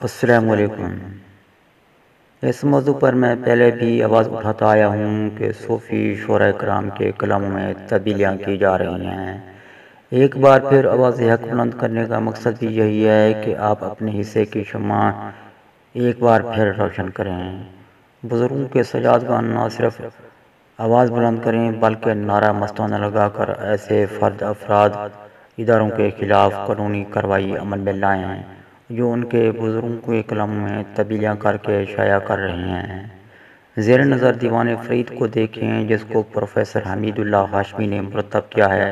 السلام علیکم۔ اس موضوع پر میں پہلے بھی آواز اٹھاتا آیا ہوں کہ صوفی شعراء کرام کے کلاموں میں تبدیلیاں کی جا رہی ہیں۔ ایک بار پھر آواز حق بلند کرنے کا مقصد بھی یہی ہے کہ آپ اپنے حصے کی شمع ایک بار پھر روشن کریں۔ بزرگوں کے سجاد کا نہ صرف آواز بلند کریں بلکہ نعرہ مستانہ لگا کر ایسے فرد افراد اداروں کے خلاف قانونی کارروائی عمل میں لائیں جو ان کے بزرگوں کے کلاموں میں تبدیلیاں کر کے شائع کر رہے ہیں۔ زیر نظر دیوان فرید کو دیکھیں جس کو پروفیسر حمید اللہ ہاشمی نے مرتب کیا ہے،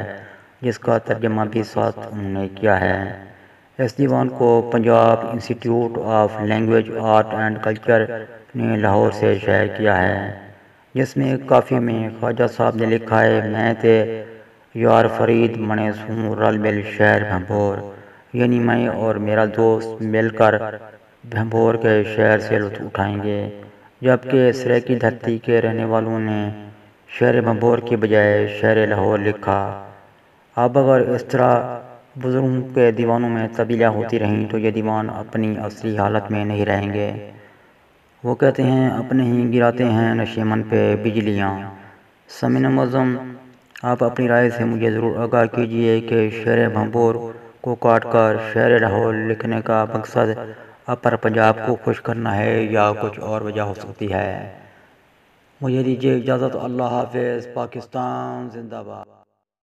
جس کا ترجمہ بھی ساتھ انہوں نے کیا ہے۔ اس دیوان کو پنجاب انسٹی ٹیوٹ of language art and culture نے لاہور سے شائع کیا ہے، جس میں کافی میں خواجہ صاحب نے لکھا ہے: میں تے یار فرید منے سوں رل مل شہر بھنبور، یعنی میں اور میرا دوست مل کر بھنبور کے شہر سے لطف اٹھائیں گے، جبکہ سریکی دھرتی کے رہنے والوں نے شہر بھنبور کی بجائے شہر لاہور لکھا۔ اب اگر اس طرح بزرگوں کے دیوانوں میں تبدیلیاں ہوتی رہیں تو یہ دیوان اپنی اصلی حالت میں نہیں رہیں گے۔ وہ کہتے ہیں اپنے ہی گراتے ہیں نشیمن پہ بجلیاں۔ سامعین معظم، آپ اپنی رائے سے مجھے ضرور آگاہ کیجیے کہ شہر بھنبور کو کاٹ کر شہر لاہور لکھنے کا مقصد اپر پنجاب کو خوش کرنا ہے یا کچھ اور وجہ ہو سکتی ہے۔ مجھے دیجیے اجازت۔ اللہ حافظ۔ پاکستان زندہ باد۔